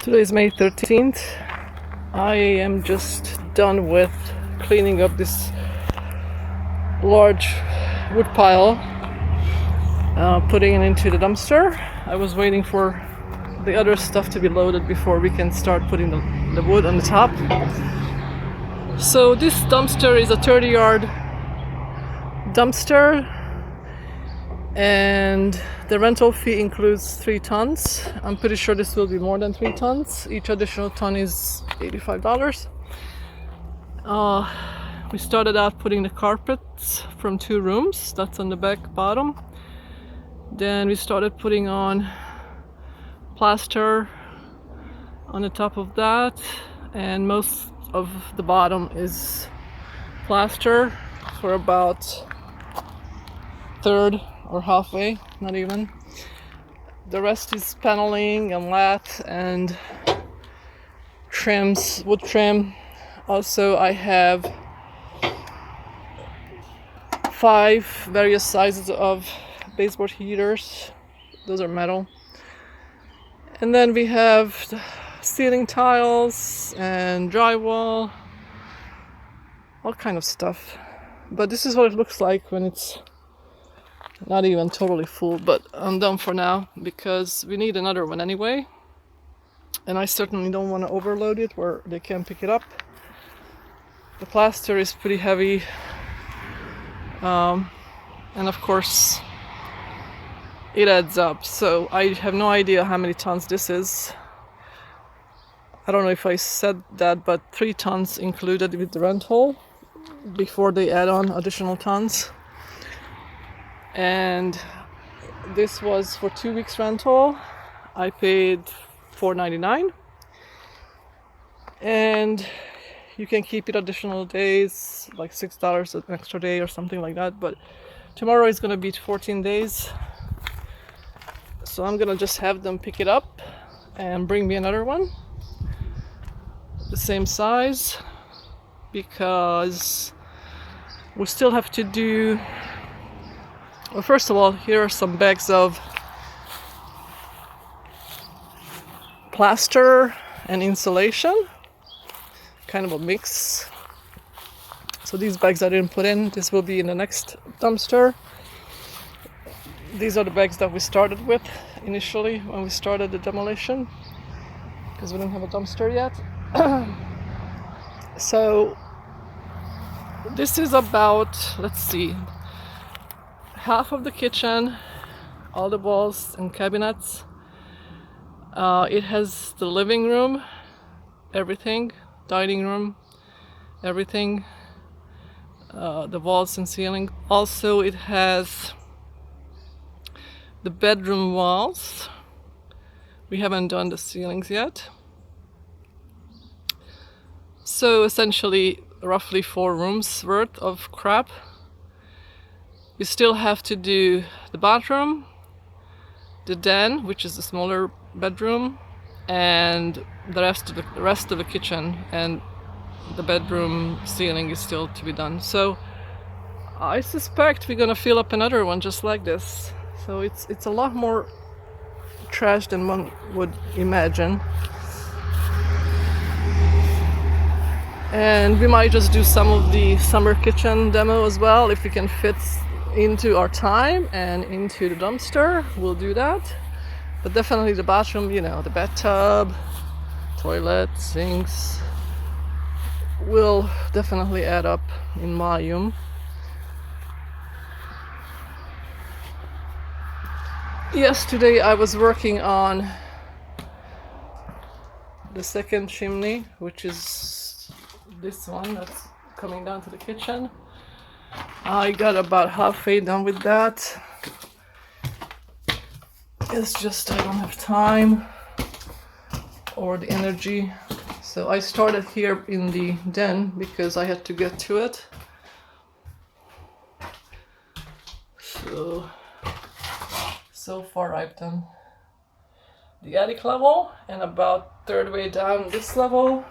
Today is May 13th. I am just done with cleaning up this large wood pile, putting it into the dumpster. I was waiting for the other stuff to be loaded before we can start putting the wood on the top. So this dumpster is a 30-yard dumpster, and the rental fee includes 3 tons. I'm pretty sure this will be more than 3 tons. Each additional ton is $85. We started out putting the carpets from 2 rooms, that's on the back bottom. Then we started putting on plaster on the top of that, and most of the bottom is plaster for about third or halfway, not even. The rest is paneling and lat and trims, wood trim. Also, I have 5 various sizes of baseboard heaters. Those are metal. And then we have ceiling tiles and drywall, all kind of stuff. But this is what it looks like when it's not even totally full, but I'm done for now because we need another one anyway. And I certainly don't want to overload it where they can't pick it up. The plaster is pretty heavy. And of course, it adds up. So I have no idea how many tons this is. I don't know if I said that, but 3 tons included with the rental before they add on additional tons. And this was for 2 weeks rental. I paid $4.99, and you can keep it additional days, like $6 an extra day or something like that. But tomorrow is gonna be 14 days, so I'm gonna just have them pick it up and bring me another one the same size, because we still have to do. Well, first of all, here are some bags of plaster and insulation, kind of a mix. So these bags I didn't put in. This will be in the next dumpster. These are the bags that we started with initially when we started the demolition, because we didn't have a dumpster yet. So this is about, let's see, half of the kitchen, all the walls and cabinets. It has the living room, everything, dining room, everything, the walls and ceiling. Also, it has the bedroom walls. We haven't done the ceilings yet. So essentially, roughly 4 rooms worth of crap. We still have to do the bathroom, the den, which is the smaller bedroom, and the rest of the kitchen, and the bedroom ceiling is still to be done. So I suspect we're gonna fill up another one just like this. So it's a lot more trash than one would imagine. And we might just do some of the summer kitchen demo as well if we can fit into our time and into the dumpster. We'll do that. But definitely the bathroom, you know, the bathtub, toilet, sinks will definitely add up in volume. Yesterday I was working on the second chimney, which is this one that's coming down to the kitchen. I got about halfway done with that. It's just I don't have time or the energy. So I started here in the den because I had to get to it. So far I've done the attic level and about third way down this level.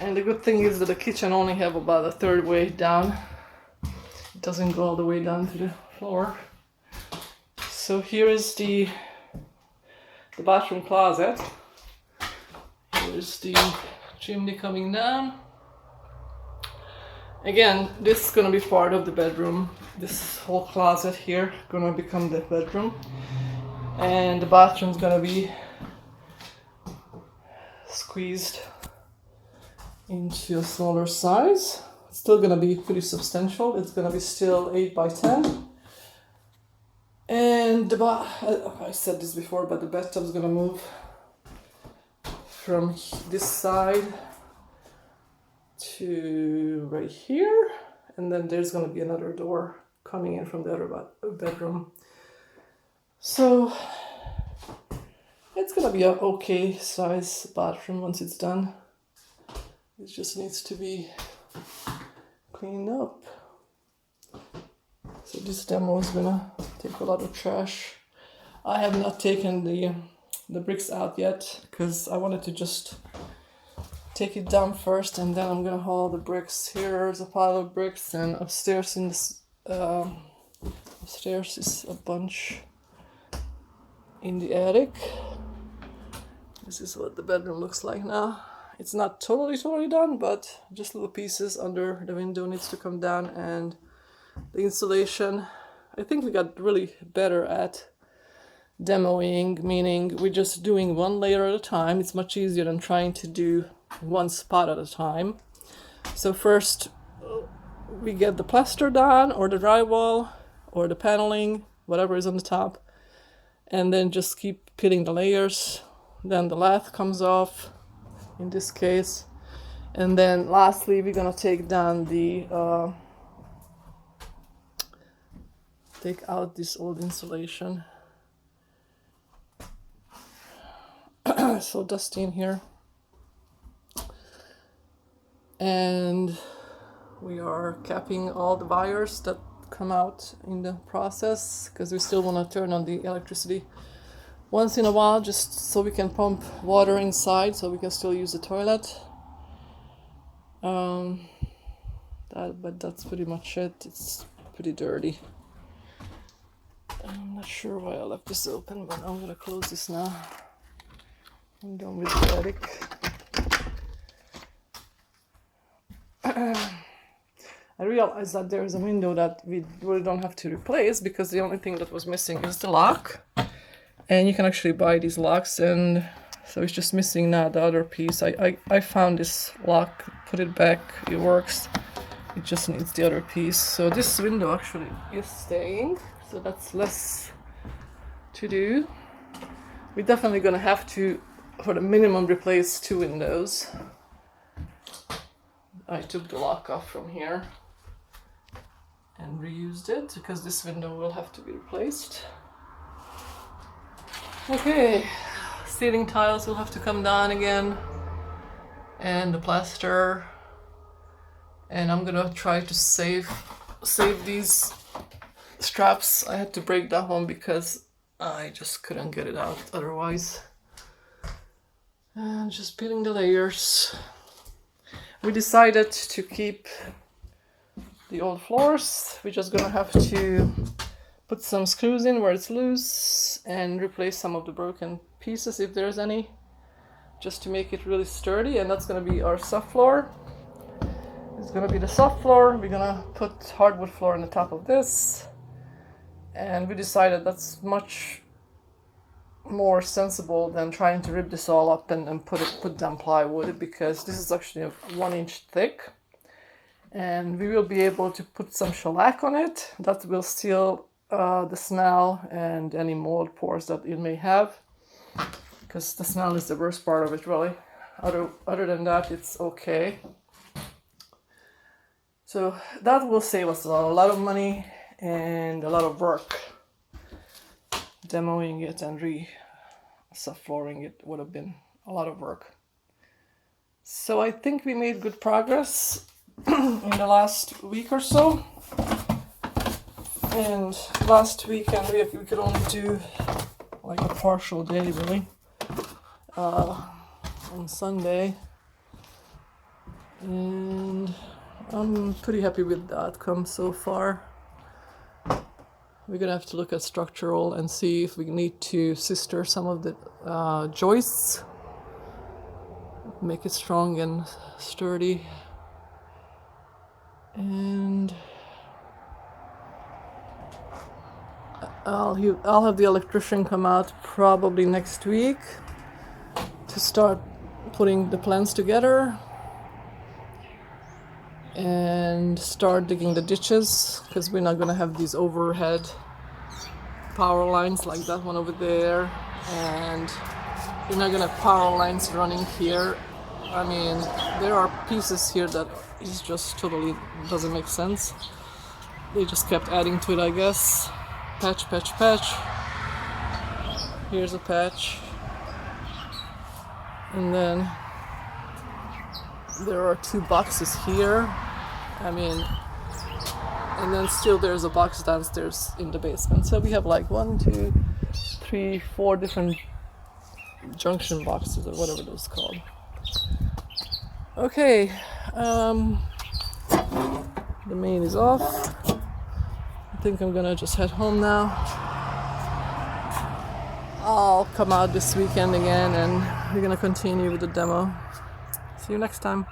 And the good thing is that the kitchen only have about a third way down. It doesn't go all the way down to the floor. So here is the bathroom closet. There's the chimney coming down. Again, this is gonna be part of the bedroom. This whole closet here gonna become the bedroom, and the bathroom's gonna be squeezed into a smaller size. It's still gonna be pretty substantial. It's gonna be still 8 by 10. And I said this before, but the bathtub's gonna move from this side to right here, and then there's gonna be another door coming in from the other bedroom. So it's gonna be an okay size bathroom once it's done. It just needs to be cleaned up. So this demo is gonna take a lot of trash. I have not taken the bricks out yet because I wanted to just take it down first, and then I'm gonna haul the bricks. Here's a pile of bricks, and upstairs in this upstairs is a bunch in the attic. This is what the bedroom looks like now. It's not totally done, but just little pieces under the window needs to come down, and the insulation, I think we got really better at demoing, meaning we're just doing one layer at a time. It's much easier than trying to do one spot at a time. So first we get the plaster done, or the drywall, or the paneling, whatever is on the top, and then just keep peeling the layers. Then the lath comes off in this case, and then lastly we're gonna take down the take out this old insulation. So dusty in here. And we are capping all the wires that come out in the process, because we still want to turn on the electricity once in a while, just so we can pump water inside, so we can still use the toilet. But that's pretty much it. It's pretty dirty. I'm not sure why I left this open, but I'm gonna close this now. I'm done with the attic. I realized that there is a window that we really don't have to replace, because the only thing that was missing is the lock. And you can actually buy these locks, and so it's just missing now the other piece. I found this lock, put it back, it works. It just needs the other piece. So this window actually is staying, so that's less to do. We're definitely gonna have to, for the minimum, replace 2 windows. I took the lock off from here and reused it, because this window will have to be replaced. Okay, ceiling tiles will have to come down again, and the plaster. And I'm gonna try to save these straps. I had to break that one because I just couldn't get it out otherwise. And just peeling the layers. We decided to keep the old floors. We're just gonna have to put some screws in where it's loose and replace some of the broken pieces if there's any, just to make it really sturdy. And that's gonna be our soft floor. It's gonna be the soft floor. We're gonna put hardwood floor on the top of this. And we decided that's much more sensible than trying to rip this all up and put down plywood, because this is actually 1 inch thick, and we will be able to put some shellac on it that will seal the smell and any mold pores that it may have, because the smell is the worst part of it really. Other than that, it's okay. So that will save us a lot of money and a lot of work. Demoing it and soft flooring it would have been a lot of work. So I think we made good progress in the last week or so. And last weekend we could only do like a partial day really, on Sunday. And I'm pretty happy with the outcome so far. We're gonna have to look at structural and see if we need to sister some of the joists, make it strong and sturdy. And I'll have the electrician come out probably next week to start putting the plans together and start digging the ditches, because we're not gonna have these overhead power lines like that one over there, and we're not gonna have power lines running here. I mean, there are pieces here that is just totally doesn't make sense. They just kept adding to it, I guess. Patch, patch, patch. Here's a patch. And then there are 2 boxes here. I mean, and then still there's a box downstairs in the basement. So we have like 1, 2, 3, 4 different junction boxes or whatever those called. Okay, the main is off. I think I'm gonna just head home now. I'll come out this weekend again and we're gonna continue with the demo. See you next time.